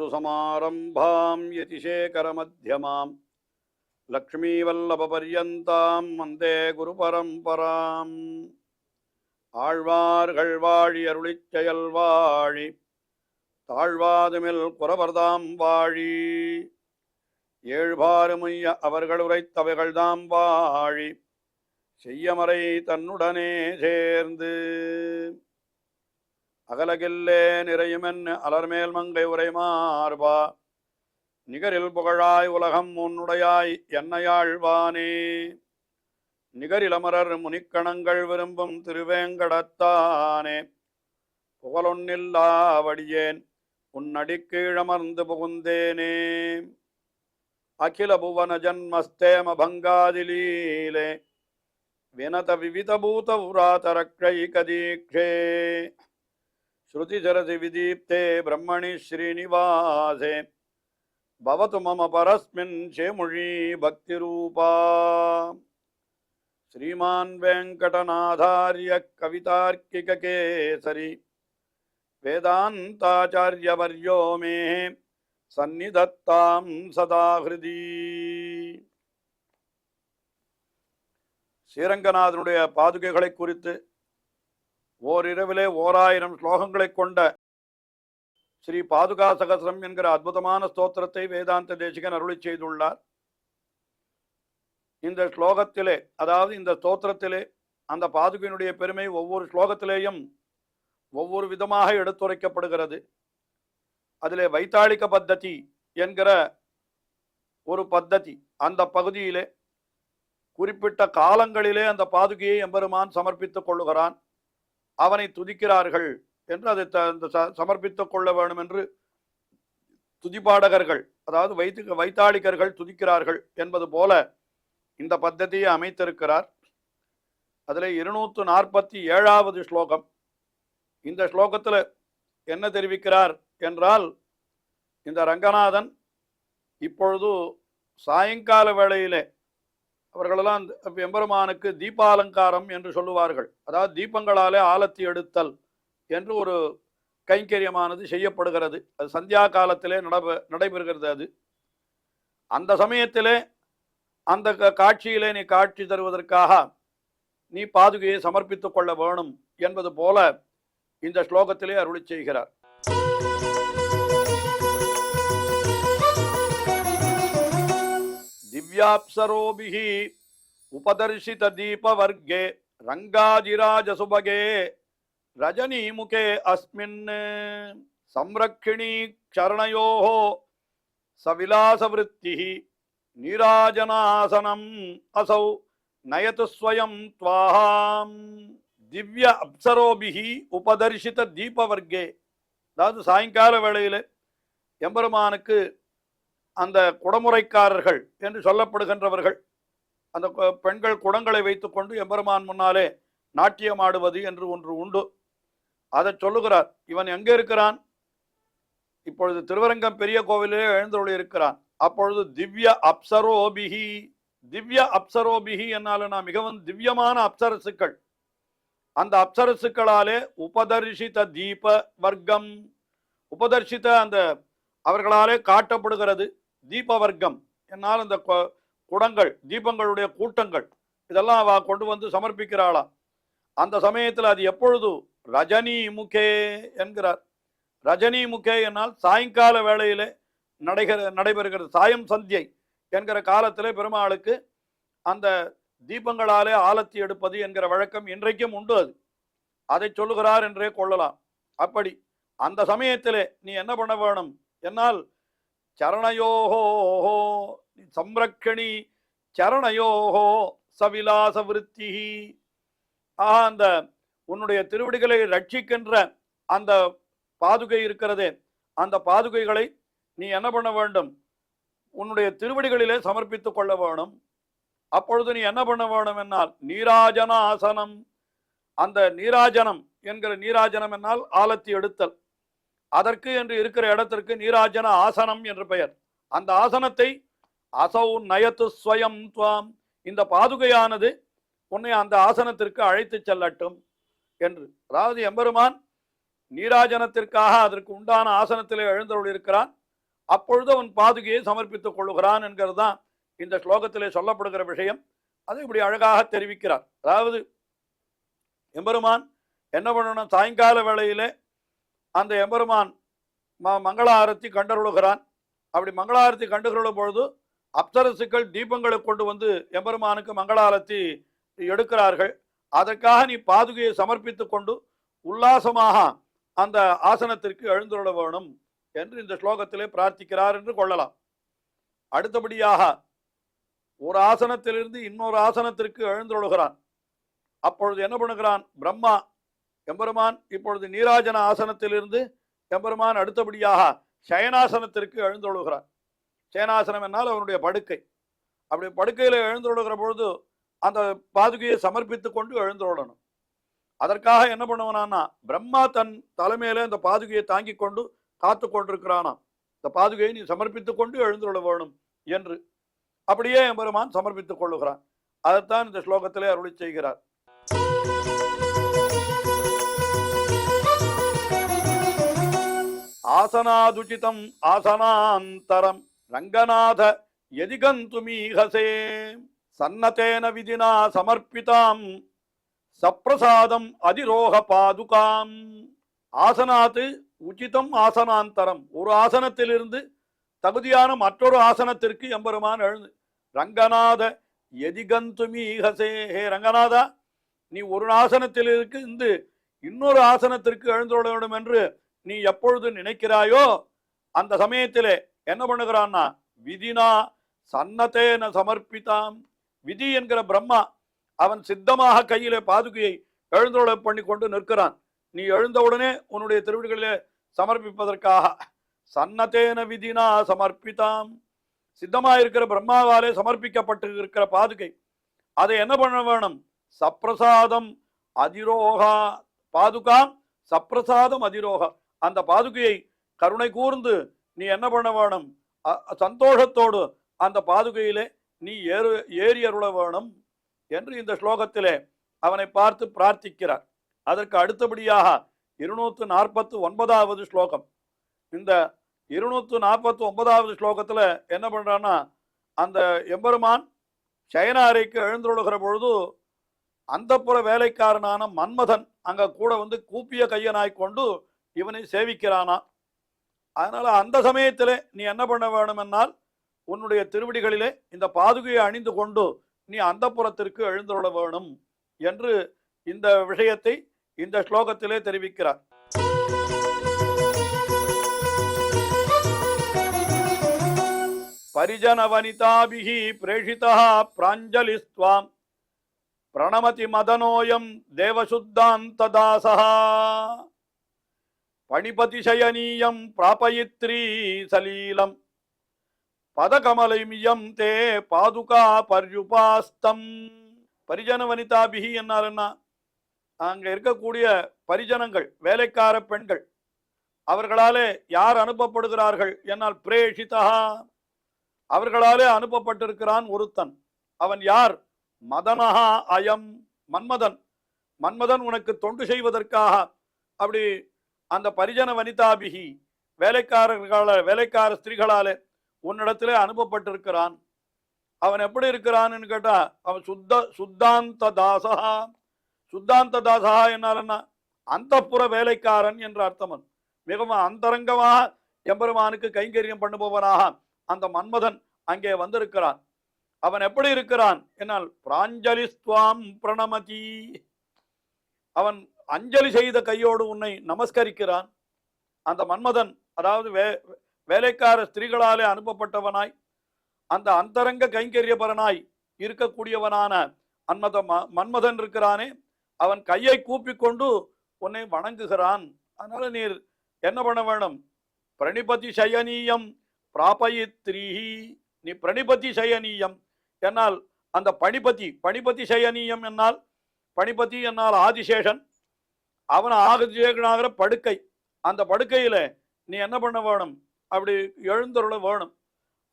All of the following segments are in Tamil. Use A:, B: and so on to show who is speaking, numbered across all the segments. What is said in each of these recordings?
A: अस्मद्गुरुसमारम्भां यतिशेखरमध्यमाम् लक्ष्मीवल्लभपर्यन्तां वन्दे गुरुपरम्पराम् ஆழ்வார்கள் வாழி அருளிச் செயல் வாழி தாழ்வாதுமில் குறவர்தாம் வாழி ஏழ்பாறுமைய அவர்கள் உரைத்தவைகள்தாம் வாழி செய்யமறை தன்னுடனே சேர்ந்து அகலகில்லே நிறையுமென் அலர்மேல் மங்கை உரைமார்பா நிகரில் புகழாய் உலகம் உன்னுடையாய் என்னையாழ்வானே நிகரிலமரர் முனிக்கணங்கள் விரும்பும் திருவேங்கடத்தானே புகழொன்னில்லாவடியேன் உன்னடிக்கீழமர்ந்து புகுந்தேனே அகில புவன ஜன்மஸ்தேம பங்காதிலீலே வினத விவித பூத உராதரக்ஷைகதீக்ஷே ஸ்ருதிசரசி விதீப்தே பிரம்மணி ஸ்ரீனிவாசே பவது மம பரஸ்மின் சேமுழி பக்திரூபா श्रीमान् वेंकटनाथार्य कवितार्किक केसरी वेदांताचार्यवर्यो मे सन्निधत्तां सदा हृदि ஸ்ரீரங்கநாதனுடைய பாதுகைகளை குறித்து ஓரிரவிலே 1000 ஸ்லோகங்களை கொண்ட ஸ்ரீ பாதுகா சகஸ்ரம் என்கிற அற்புதமான ஸ்தோத்திரத்தை வேதாந்த தேசிகன் அருளி செய்துள்ளார். இந்த ஸ்லோகத்திலே, அதாவது இந்த ஸ்தோத்திரத்திலே அந்த பாதுகையினுடைய பெருமை ஒவ்வொரு ஸ்லோகத்திலேயும் ஒவ்வொரு விதமாக எடுத்துரைக்கப்படுகிறது. அதிலே வைத்தாளிக பத்ததி என்கிற ஒரு பத்ததி, அந்த பகுதியிலே குறிப்பிட்ட காலங்களிலே அந்த பாதுகையை எம்பெருமான் சமர்ப்பித்துக் கொள்ளுகிறான். அவனை துதிக்கிறார்கள் என்று அதை சமர்ப்பித்துக் கொள்ள வேண்டும் என்று துதிப்பாடகர்கள், அதாவது வைத்தாளிகர்கள் துதிக்கிறார்கள் என்பது போல இந்த பத்ததியை அமைத்திருக்கிறார். அதில் 247வது ஸ்லோகம். இந்த ஸ்லோகத்தில் என்ன தெரிவிக்கிறார் என்றால், இந்த ரங்கநாதன் இப்பொழுது சாயங்கால வேளையிலே அவர்களெல்லாம் எம்பெருமானுக்கு தீபாலங்காரம் என்று சொல்லுவார்கள். அதாவது தீபங்களாலே ஆலத்தி எடுத்தல் என்று ஒரு கைங்கரியமானது செய்யப்படுகிறது. அது சந்தியா காலத்திலே நடைபெறுகிறது. அது அந்த சமயத்திலே அந்த காட்சியிலே நீ காட்சி தருவதற்காக நீ பாதுகையை சமர்ப்பித்துக் கொள்ள வேணும் என்பது போல இந்த ஸ்லோகத்திலே அருளி செய்கிறார். திவ்யாப்சரோபிஹி உபதர்ஷித தீபவர்கே ரங்காதிராஜசுபகே ரஜனீமுகே அஸ்மின் சம்ரக்ஷிணீ சரணயோஹோ சவிலாசவிருத்திஹி நீராஜனாசனம் அசௌ நயது ஸ்வயம் த்வாஹாம். திவ்ய அப்சரோபிஹி உபதர்ஷித தீபவர்கே, அதாவது சாயங்கால வேளையில் எம்பெருமானுக்கு அந்த குடமுறைக்காரர்கள் என்று சொல்லப்படுகின்றவர்கள், அந்த பெண்கள் குடங்களை வைத்துக்கொண்டு எம்பெருமான் முன்னாலே நாட்டியமாடுவது என்று ஒன்று உண்டு. அதை சொல்லுகிறார். இவன் எங்கே இருக்கிறான்? இப்பொழுது திருவரங்கம் பெரிய கோவிலே எழுந்தருளி இருக்கிறான். அப்பொழுது திவ்ய அப்சரோபிஹி, திவ்ய அப்சரோபிஹி என்னாலும் மிகவும் திவ்யமான அப்சரசுக்கள், அந்த அப்சரசுக்களாலே உபதர்ஷித தீப வர்க்கம், உபதர்ஷித அந்த அவர்களாலே காட்டப்படுகிறது தீப வர்க்கம் என்னால் அந்த குடங்கள், தீபங்களுடைய கூட்டங்கள் இதெல்லாம் அவ கொண்டு வந்து சமர்ப்பிக்கிறாளாம். அந்த சமயத்தில் அது எப்பொழுது ரஜனி முகே என்கிறார். ரஜனி முகே என்னால் சாயங்கால வேளையிலே நடைபெறுகிறது. சாயம் சந்தியை என்கிற காலத்திலே பெருமாளுக்கு அந்த தீபங்களாலே ஆலத்தி எடுப்பது என்கிற வழக்கம் இன்றைக்கும் உண்டு. அது அதை சொல்லுகிறார் என்றே கொள்ளலாம். அப்படி அந்த சமயத்திலே நீ என்ன பண்ண வேணும் என்னால் சரணயோஹோ சம்ரக்ஷணி சரணயோஹோ சவிலாச விருத்தி, அந்த உன்னுடைய திருவடிகளை ரட்சிக்கின்ற அந்த பாதுகை இருக்கிறதே, அந்த பாதுகைகளை நீ என்ன பண்ண வேண்டும்? உன்னுடைய திருவடிகளிலே சமர்ப்பித்துக் கொள்ள வேணும். அப்பொழுது நீ என்ன பண்ண வேணும் என்னால் நீராஜனாசனம், அந்த நீராஜனம் என்கிற, நீராஜனம் என்னால் ஆலத்தி எடுத்தல், அதற்கு என்று இருக்கிற இடத்திற்கு நீராஜன ஆசனம் என்று பெயர். அந்த ஆசனத்தை அசௌ நயத்து ஸ்வயம் துவாம், இந்த பாதுகையானது உன்னை அந்த ஆசனத்திற்கு அழைத்து செல்லட்டும் என்று. அதாவது எம்பெருமான் நீராஜனத்திற்காக அதற்கு உண்டான ஆசனத்திலே எழுந்தருள் இருக்கிறான். அப்பொழுது அவன் பாதுகையை சமர்ப்பித்துக் கொள்ளுகிறான் என்கிறது தான் இந்த ஸ்லோகத்திலே சொல்லப்படுகிற விஷயம். அதை இப்படி அழகாக தெரிவிக்கிறார். அதாவது எம்பெருமான் என்ன பண்ணணும், சாயங்கால வேளையிலே அந்த எம்பெருமான் மங்கள கண்டருளுகிறான். அப்படி மங்களாரத்தி கண்டுகொள்ளும் பொழுது அப்சரசுக்கள் தீபங்களை கொண்டு வந்து எம்பெருமானுக்கு மங்களாரத்தி எடுக்கிறார்கள். அதற்காக நீ பாதுகையை சமர்ப்பித்துக் கொண்டு உல்லாசமாக அந்த ஆசனத்திற்கு எழுந்துள்ள வேணும் என்று இந்த ஸ்லோகத்திலே பிரார்த்திக்கிறார் என்று கொள்ளலாம். அடுத்தபடியாக ஒரு ஆசனத்திலிருந்து இன்னொரு ஆசனத்திற்கு எழுந்துள்ளுகிறான். அப்பொழுது என்ன பண்ணுகிறான் பிரம்மா, எம்பெருமான் இப்பொழுது நீராஜன ஆசனத்திலிருந்து எம்பெருமான் அடுத்தபடியாக சயனாசனத்திற்கு எழுந்துள்ளுகிறான். சயனாசனம் என்னால் அவனுடைய படுக்கை. அப்படி படுக்கையில் எழுந்துள்ளுகிற பொழுது அந்த பாதுகையை சமர்ப்பித்து கொண்டு எழுந்துள்ளணும். அதற்காக என்ன பண்ணுவனான்னா, பிரம்மா தன் தலைமையில இந்த பாதுகையை தாங்கி கொண்டு காத்து கொண்டிருக்கிறானா, இந்த பாதுகையை நீ சமர்ப்பித்துக் கொண்டு எழுந்துள்ள வேணும் என்று. அப்படியே எம்பெருமான் சமர்ப்பித்துக் கொள்ளுகிறான். அதைத்தான் இந்த ஸ்லோகத்திலே அருளி செய்கிறார். ஆசனாதுச்சிதம் ஆசனாந்தரம் ரங்கநாத யதிகந்துமீஹசே சன்னதேன விதினா சமர்ப்பிதாம் சப்ரசாதம் அதிரோக பாதுகாம். ஆசனாத்து உச்சிதம் ஆசனாந்தரம், ஒரு ஆசனத்திலிருந்து தகுதியான மற்றொரு ஆசனத்திற்கு எம்பெருமான் எழுந்து ரங்கநாத யதிகந்துமீஹசே, ஹே ரங்கநாதா, நீ ஒரு ஆசனத்தில் இருந்து இன்னொரு ஆசனத்திற்கு எழுந்துள்ள வேண்டும் என்று நீ எப்பொழுது நினைக்கிறாயோ அந்த சமயத்திலே என்ன பண்ணுகிறான்னா, விதினா சன்னதேன சமர்ப்பித்தாம். விதி என்கிற பிரம்மா அவன் சித்தமாக கையிலே பாதுகையை எழுந்தொழ பண்ணி கொண்டு நிற்கிறான். நீ எழுந்தவுடனே உன்னுடைய திருவிடிகளிலே சமர்ப்பிப்பதற்காக சன்னதேன விதினா சமர்ப்பித்தாம், சித்தமாக பிரம்மாவாலே சமர்ப்பிக்கப்பட்டு இருக்கிற பாதுகை, அதை என்ன பண்ண வேணும், சப்ரசாதம் அதிரோகா பாதுகாம் சப்ரசாதம் அதிரோகா, அந்த பாதுகையை கருணை கூர்ந்து நீ என்ன பண்ண வேணும், சந்தோஷத்தோடு அந்த பாதுகையிலே நீ ஏறி அருள வேணும் என்று இந்த ஸ்லோகத்திலே அவனை பார்த்து பிரார்த்திக்கிறார். அதற்கு அடுத்தபடியாக 249வது ஸ்லோகம். இந்த 249வது ஸ்லோகத்தில் என்ன பண்றான்னா, அந்த எம்பெருமான் சயன அறைக்கு எழுந்துள்ளுகிற பொழுது அந்தப்புற வேலைக்காரனான மன்மதன் அங்க கூட வந்து கூப்பிய கையனாய் கொண்டு இவனை சேவிக்கிறானா. அதனால அந்த சமயத்திலே நீ என்ன பண்ண வேணும் என்னால், உன்னுடைய திருவடிகளிலே இந்த பாதுகையை அணிந்து கொண்டு நீ அந்த புறத்திற்கு எழுந்துள்ள வேணும் என்று இந்த விஷயத்தை இந்த ஸ்லோகத்திலே தெரிவிக்கிறார். பரிஜன வனிதாபிஹி பிரேஷிதா பிராஞ்சலிஸ்வாம் பிரணமதி மதனோயம் தேவசுத்தாந்ததாசா பணிபதிசயனீயம் பிராபயித்ரி சலீலம் பதகமலைமியம் தே பாதுகா பர்யுபாஸ்தம். பரிஜன வனிதாபிஹி என்னால் என்ன, அங்க இருக்கக்கூடிய பரிஜனங்கள் வேலைக்கார பெண்கள், அவர்களாலே யார் அனுப்பப்படுகிறார்கள் என்னால் பிரேஷிதா, அவர்களாலே அனுப்பப்பட்டிருக்கிறான் ஒருத்தன். அவன் யார், மதனஹா அயம் மன்மதன். மன்மதன் உனக்கு தொண்டு செய்வதற்காக அப்படி அந்த பரிஜன வனிதாபிகி வேலைக்கார ஸ்திரீகளாலே உன்னிடத்திலே அனுப்பப்பட்டிருக்கிறான். அவன் எப்படி இருக்கிறான்னு கேட்டா, அவன் சுத்தாந்த தாசா. சுத்தாந்த தாசா என்னால் என்ன, அந்தப்புற வேலைக்காரன் என்ற அர்த்தமன். மிகவும் அந்தரங்கமாக எம்பெருமானுக்கு கைங்கரியம் பண்ணுபவனாக அந்த மன்மதன் அங்கே வந்திருக்கிறான். அவன் எப்படி இருக்கிறான் என்னால், பிராஞ்சலிஸ்துவாம் பிரணமதி, அவன் அஞ்சலி செய்த கையோடு உன்னை நமஸ்கரிக்கிறான். அந்த மன்மதன், அதாவது வேலைக்கார ஸ்திரீகளாலே அனுப்பப்பட்டவனாய் அந்த அந்தரங்க கைங்கரியபரனாய் இருக்கக்கூடியவனான மன்மதன் இருக்கிறானே, அவன் கையை கூப்பிக்கொண்டு உன்னை வணங்குகிறான். அதனால நீர் என்ன பண்ண வேணும், பிரணிபதி சயனீயம் பிராபயித்ரீஹி, நீ பிரணிபதி சயனீயம் என்னால் அந்த பணிபதி சயனீயம் என்னால், பணிபதி என்னால் ஆதிசேஷன், அவன் ஆதிசேஷனாகிற படுக்கை, அந்த படுக்கையில நீ என்ன பண்ண வேணும், அப்படி எழுந்தருள வேணும்.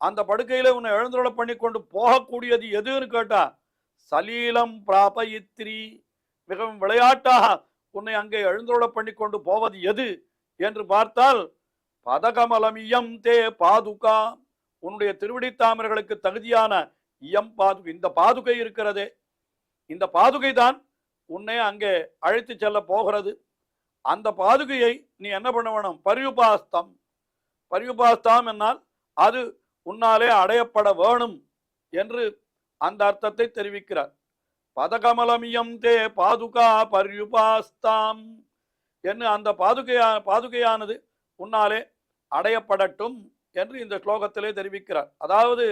A: அந்த படுக்கையில உன்னை எழுந்தருள பண்ணி கொண்டு போகக்கூடியது எதுன்னு கேட்டா, சலீலம் பிராபயித்ரி, மிகவும் விளையாட்டாக உன்னை அங்கே எழுந்தருள பண்ணி கொண்டு போவது எது என்று பார்த்தால், பதகமலமியம் தே பாதுகா, உன்னுடைய திருவடி தாமர்களுக்கு தகுதியான இயம் பாதுகை, இந்த பாதுகை இருக்கிறதே, இந்த பாதுகை தான் உன்னை அங்கே அழைத்து செல்ல போகிறது. அந்த பாதுகையை நீ என்ன பண்ண வேணும்? பரியுபாஸ்தம். பரியுபாஸ்தாம் என்னால் அது உன்னாலே அடையப்பட வேணும் என்று அந்த அர்த்தத்தை தெரிவிக்கிறார். பதகமலமியம் தே பாதுகா பரியுபாஸ்தாம் என்று அந்த பாதுகையானது உன்னாலே அடையப்படட்டும் என்று இந்த ஸ்லோகத்திலே தெரிவிக்கிறார். அதாவது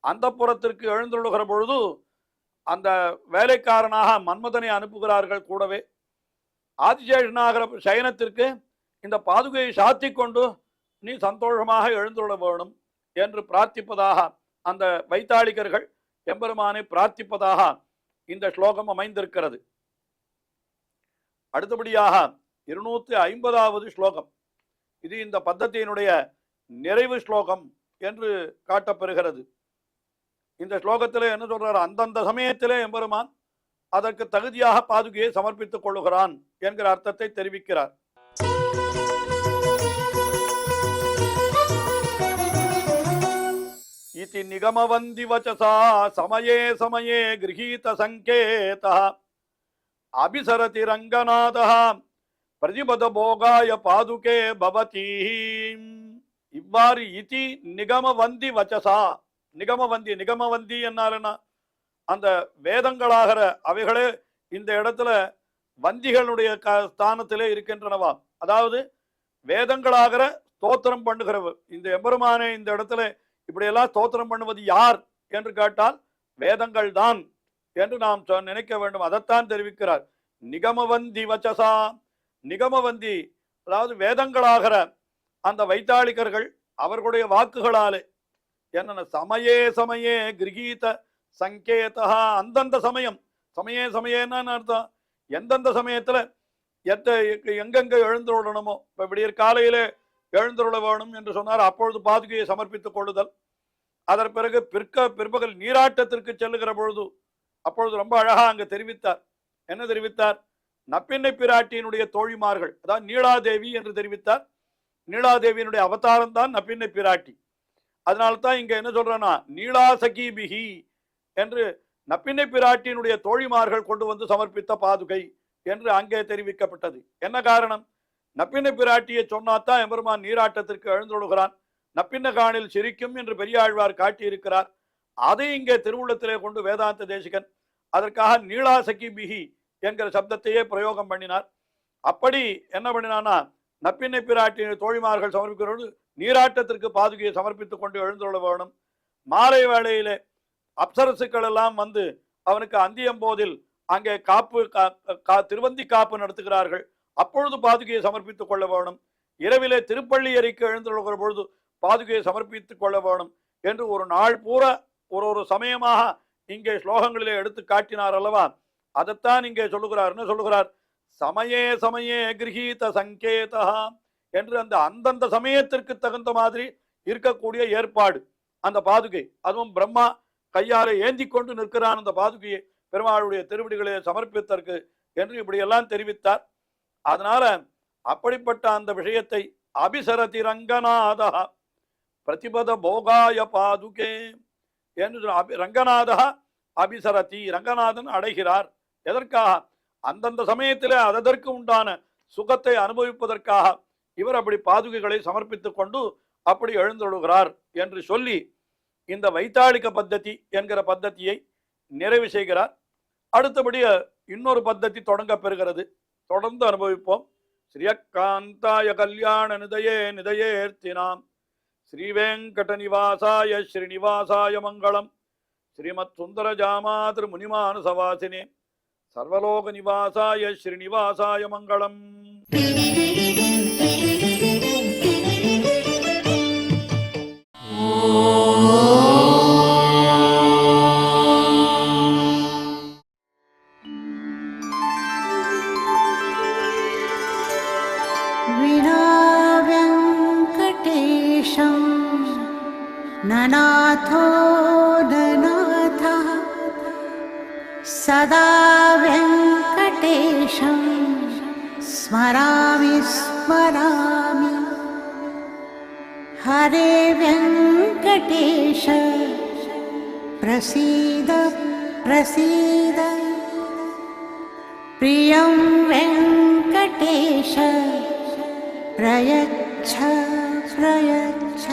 A: அந்த புறத்திற்கு எழுந்துள்ளுகிற பொழுது அந்த வேலைக்காரனாக மன்மதனை அனுப்புகிறார்கள். கூடவே ஆதிசேஷனாகிற சயனத்திற்கு இந்த பாதுகையை சாத்தி கொண்டு நீ சந்தோஷமாக எழுந்துள்ள வேணும் என்று பிரார்த்திப்பதாக அந்த வைத்தாளிகர்கள் எம்பெருமானை பிரார்த்திப்பதாக இந்த ஸ்லோகம் அமைந்திருக்கிறது. அடுத்தபடியாக 250வது ஸ்லோகம். இது இந்த பத்தத்தியினுடைய நிறைவு ஸ்லோகம் என்று காட்டப்பெறுகிறது. இந்த ஸ்லோகத்திலே என்ன சொல்றார்? அந்தந்த சமயத்திலே எம்பெருமான் அதற்கு தகுதியாக பாதுகையை சமர்ப்பித்துக் கொள்ளுகிறான் என்கிற அர்த்தத்தை தெரிவிக்கிறார். இதி நிகமவந்தி வச்சசா சமயே சமயே கிரகீத சங்கேதः அபிசரதி ரங்கநாதः பிரதிபத போகாய பாதுகே பவதி. இவ்வாறு இதி நிகமவந்தி வச்சசா, நிகமவந்தி, நிகமவந்தி என்னாலனா அந்த வேதங்களாகிற அவைகளே இந்த இடத்துல வந்திகளுடைய ஸ்தானத்திலே இருக்கின்றனவா. அதாவது வேதங்களாகிற ஸ்தோத்திரம் பண்ணுகிறவர் இந்த எம்பெருமானை இந்த இடத்துல இப்படியெல்லாம் ஸ்தோத்திரம் பண்ணுவது யார் என்று கேட்டால் வேதங்கள் தான் என்று நாம் நினைக்க வேண்டும். அதைத்தான் தெரிவிக்கிறார். நிகமவந்தி வச்சசா, நிகமவந்தி அதாவது வேதங்களாகிற அந்த வைத்தாளிகர்கள் அவர்களுடைய வாக்குகளாலே என்னென்ன சமயே சமயே கிரகீத சங்கேதா, அந்தந்த சமயம், சமயே சமயன்னு அர்த்தம் எந்தெந்த சமயத்துல எங்கெங்க எழுந்துள்ளணுமோ. இப்ப விடியற் காலையிலே எழுந்துள்ள வேணும் என்று சொன்னார், அப்பொழுது பாதுகையை சமர்ப்பித்துக் கொள்ளுதல். அதன் பிறகு பிற்பகல் நீராட்டத்திற்கு செல்லுகிற பொழுது அப்பொழுது ரொம்ப அழகா அங்கு தெரிவித்தார். என்ன தெரிவித்தார்? நப்பின்னை பிராட்டியினுடைய தோழிமார்கள், அதாவது நீலாதேவி என்று தெரிவித்தார். நீலாதேவியினுடைய அவதாரம் தான் நப்பின்னை பிராட்டி. அதனால்தான் இங்க என்ன சொல்றேன்னா நீலாசகீபிகி என்று நப்பின்னை பிராட்டியினுடைய தோழிமார்கள் கொண்டு வந்து சமர்ப்பித்த பாதுகை என்று அங்கே தெரிவிக்கப்பட்டது. என்ன காரணம்? நப்பின்னை பிராட்டியை சொன்னாத்தான் எம்பெருமான் நீராட்டத்திற்கு எழுந்தொழுகிறான். நப்பின்ன காணில் சிரிக்கும் என்று பெரியாழ்வார் காட்டியிருக்கிறார். அதை இங்கே திருவுள்ளத்திலே கொண்டு வேதாந்த தேசிகன் அதற்காக நீலாசகீபிகி என்கிற சப்தத்தையே பிரயோகம் பண்ணினார். அப்படி என்ன பண்ணினான்னா நப்பின்னை பிராட்டியின் தோழிமார்கள் சமர்ப்பிக்கிறது நீராட்டத்திற்கு பாதுகையை சமர்ப்பித்துக் கொண்டு எழுந்துள்ள வேணும். மாலை வேளையிலே அப்சரசுக்கள் எல்லாம் வந்து அவனுக்கு அந்தியம்போதில் அங்கே திருவந்தி காப்பு நடத்துகிறார்கள். அப்பொழுது பாதுகையை சமர்ப்பித்துக் கொள்ள வேணும். இரவிலே திருப்பள்ளி எரிக்கு எழுந்துள்ள பொழுது பாதுகையை சமர்ப்பித்துக் கொள்ள வேணும் என்று ஒரு நாள் பூரா ஒரு சமயமாக இங்கே ஸ்லோகங்களிலே எடுத்து காட்டினார் அல்லவா. அதைத்தான் இங்கே சொல்லுகிறார். என்ன சொல்லுகிறார்? சமயே சமயே கிரகீத சங்கேதா என்று அந்த அந்தந்த சமயத்திற்கு தகுந்த மாதிரி இருக்கக்கூடிய ஏற்பாடு அந்த பாதுகை. அதுவும் பிரம்மா கையாலே ஏந்தி கொண்டு நிற்கிறான் அந்த பாதுகையை பெருமாளுடைய திருவடிகளை சமர்ப்பித்தற்கு என்று இப்படியெல்லாம் தெரிவித்தார். அதனால அப்படிப்பட்ட அந்த விஷயத்தை அபிசரதி ரங்கநாதா பிரதிபத போகாய பாதுகே என்று ரங்கநாதா அபிசரதி, ரங்கநாதன் அடைகிறார். எதற்காக? அந்தந்த சமயத்திலே அதற்கு உண்டான சுகத்தை அனுபவிப்பதற்காக இவர் அப்படி பாதுகைகளை சமர்ப்பித்துக் கொண்டு அப்படி எழுந்தொழுகிறார் என்று சொல்லி இந்த வைத்தாளிக பத்ததி என்கிற பத்ததியை நிறைவு செய்கிறார். அடுத்தபடி இன்னொரு பத்ததி தொடங்க பெறுகிறது. தொடர்ந்து அனுபவிப்போம். ஸ்ரீயக்காந்தாய கல்யாண நிதயே நிதயேர்த்தினாம் ஸ்ரீவேங்கட நிவாசாய ஸ்ரீனிவாசாய மங்களம். ஸ்ரீமத் சுந்தர ஜாமாதிரு முனிமானசவாசினே சர்வலோக நிவாசாய ஸ்ரீனிவாசாய மங்களம்.
B: ननाथो ननाथः सदा वेङ्कटेशं स्मरामि स्मरामि हरे वेङ्कटेश प्रसीद प्रसीद प्रियं वेङ्कटेश प्रयच्छ प्रयच्छ